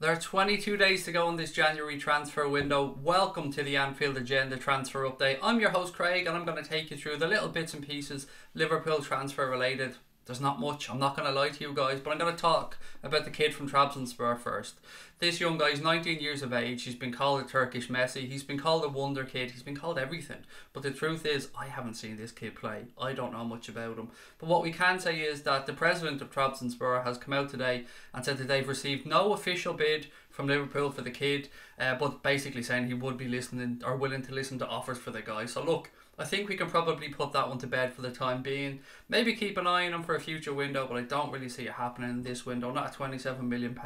There are 22 days to go in this January transfer window. Welcome to the Anfield Agenda transfer update. I'm your host Craig and I'm going to take you through the little bits and pieces Liverpool transfer related. There's not much, I'm not going to lie to you guys, but I'm going to talk about the kid from Trabzonspor first. This young guy is 19 years of age. He's been called a Turkish Messi. He's been called a wonder kid. He's been called everything. But the truth is, I haven't seen this kid play. I don't know much about him. But what we can say is that the president of Trabzonspor has come out today and said that they've received no official bid from Liverpool for the kid, but basically saying he would be listening or willing to listen to offers for the guy. So look, I think we can probably put that one to bed for the time being. Maybe keep an eye on him for a future window, but I don't really see it happening in this window, not at £27 million.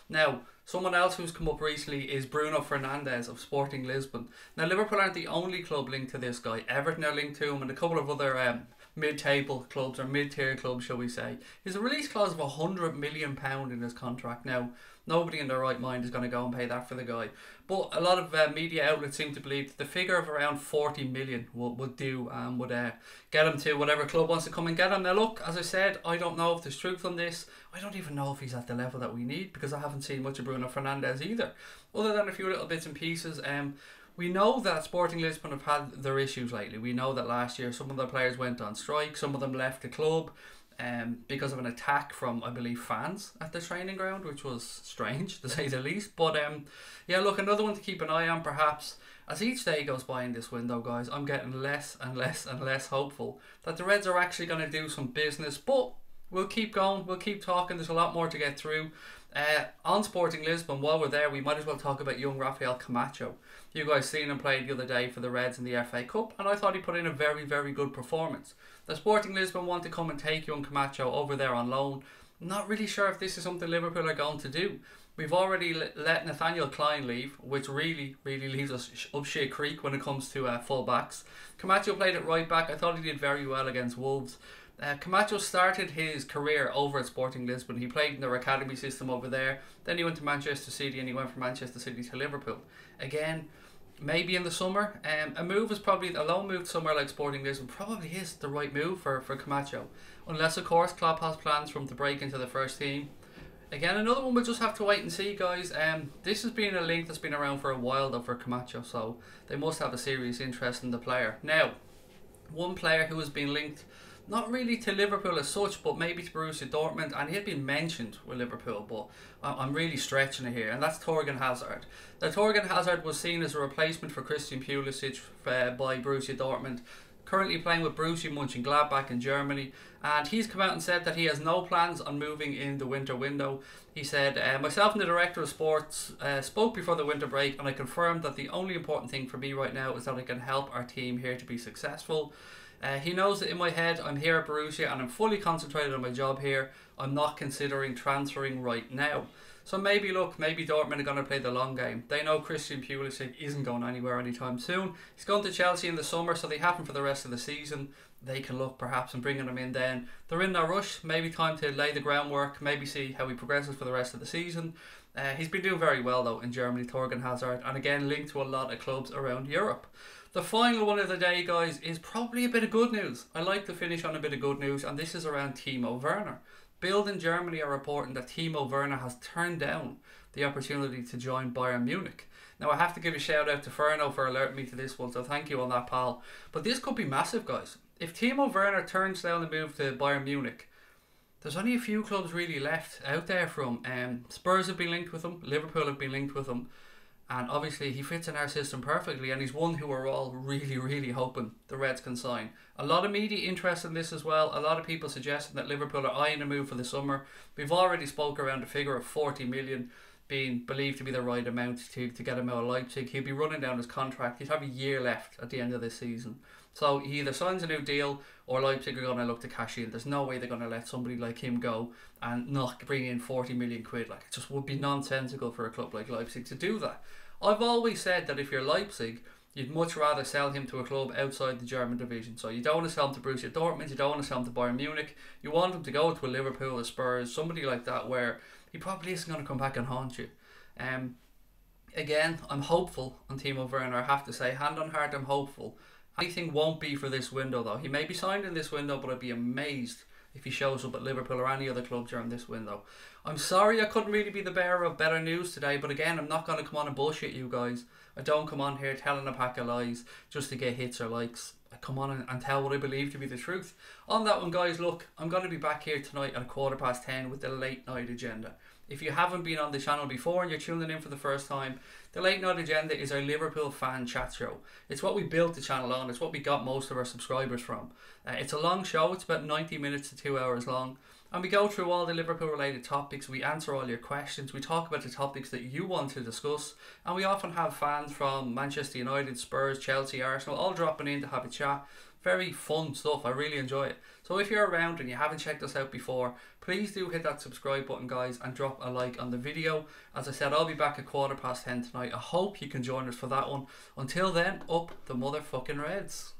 Now, someone else who's come up recently is Bruno Fernandez of Sporting Lisbon. Now, Liverpool aren't the only club linked to this guy. Everton are linked to him and a couple of other mid-table clubs or mid-tier clubs, shall we say. He's a release clause of £100 million in his contract. Now, nobody in their right mind is going to go and pay that for the guy. But a lot of media outlets seem to believe that the figure of around 40 million would do and would get him to whatever club wants to come and get him. Now look, as I said, I don't know if there's truth on this. I don't even know if he's at the level that we need because I haven't seen much of Bruno Fernandez either. Other than a few little bits and pieces. We know that Sporting Lisbon have had their issues lately. We know that last year some of their players went on strike. Some of them left the club because of an attack from, I believe, fans at the training ground, which was strange to say the least. But yeah, look, another one to keep an eye on perhaps. As each day goes by in this window, guys, I'm getting less and less and less hopeful that the Reds are actually going to do some business. But we'll keep going, we'll keep talking. There's a lot more to get through. On Sporting Lisbon, while we're there, we might as well talk about young Rafael Camacho. You guys seen him play the other day for the Reds in the FA Cup, and I thought he put in a very, very good performance. The Sporting Lisbon want to come and take young Camacho over there on loan. I'm not really sure if this is something Liverpool are going to do. We've already let Nathaniel Klein leave, which really, really leaves us up shit creek when it comes to full backs. Camacho played at right back. I thought he did very well against Wolves. Camacho started his career over at Sporting Lisbon. He played in their academy system over there. Then he went to Manchester City and he went from Manchester City to Liverpool. Again, maybe in the summer. A loan move to somewhere like Sporting Lisbon probably is the right move for Camacho. Unless, of course, Klopp has plans for him to break into the first team. Again, another one we'll just have to wait and see, guys. This has been a link that's been around for a while, though, for Camacho. So they must have a serious interest in the player. Now, one player who has been linked not really to Liverpool as such, but maybe to Borussia Dortmund, and he had been mentioned with Liverpool, but I'm really stretching it here, and that's Thorgan Hazard. Now, Thorgan Hazard was seen as a replacement for Christian Pulisic by Borussia Dortmund, currently playing with Borussia Mönchengladbach in Germany, and he's come out and said that he has no plans on moving in the winter window. He said, myself and the director of sports spoke before the winter break, and I confirmed that the only important thing for me right now is that I can help our team here to be successful. He knows that in my head I'm here at Borussia and I'm fully concentrated on my job here. I'm not considering transferring right now. So maybe Dortmund are going to play the long game. They know Christian Pulisic isn't going anywhere anytime soon. He's going to Chelsea in the summer, so they have him for the rest of the season. They can look perhaps and bringing him in then. They're in no rush. Maybe time to lay the groundwork. Maybe see how he progresses for the rest of the season. He's been doing very well though in Germany, Thorgan Hazard, and again linked to a lot of clubs around Europe. The final one of the day, guys, is probably a bit of good news. I like to finish on a bit of good news, and this is around Timo Werner. Bild in Germany are reporting that Timo Werner has turned down the opportunity to join Bayern Munich. Now, I have to give a shout out to Ferno for alerting me to this one, so thank you on that, pal. But this could be massive, guys. If Timo Werner turns down the move to Bayern Munich, there's only a few clubs really left out there from. Spurs have been linked with him, Liverpool have been linked with him. And obviously he fits in our system perfectly, and he's one who we're all really, really hoping the Reds can sign. A lot of media interest in this as well. A lot of people suggesting that Liverpool are eyeing a move for the summer. We've already spoke around a figure of 40 million being believed to be the right amount to get him out of Leipzig. He'll be running down his contract. He'd have a year left at the end of this season. So he either signs a new deal or Leipzig are going to look to cash in. There's no way they're going to let somebody like him go and not bring in 40 million quid. Like, it just would be nonsensical for a club like Leipzig to do that. I've always said that if you're Leipzig, you'd much rather sell him to a club outside the German division. So you don't want to sell him to Borussia Dortmund, you don't want to sell him to Bayern Munich. You want him to go to a Liverpool, a Spurs, somebody like that where he probably isn't going to come back and haunt you. Again, I'm hopeful on Timo Werner. I have to say, hand on heart, I'm hopeful. Anything won't be for this window though. He may be signed in this window, but I'd be amazed if he shows up at Liverpool or any other club during this window. I'm sorry I couldn't really be the bearer of better news today, but again, I'm not going to come on and bullshit you guys. I don't come on here telling a pack of lies just to get hits or likes. I come on and tell what I believe to be the truth. On that one, guys, look, I'm going to be back here tonight at 10:15 with the late night agenda. If you haven't been on the channel before and you're tuning in for the first time, the Late Night Agenda is our Liverpool fan chat show. It's what we built the channel on. It's what we got most of our subscribers from. It's a long show. It's about 90 minutes to 2 hours long. And we go through all the Liverpool related topics. We answer all your questions. We talk about the topics that you want to discuss. And we often have fans from Manchester United, Spurs, Chelsea, Arsenal all dropping in to have a chat. Very fun stuff. I really enjoy it. So if you're around and you haven't checked us out before, please do hit that subscribe button, guys, and drop a like on the video. As I said, I'll be back at 10:15 tonight. I hope you can join us for that one. Until then, up the motherfucking Reds.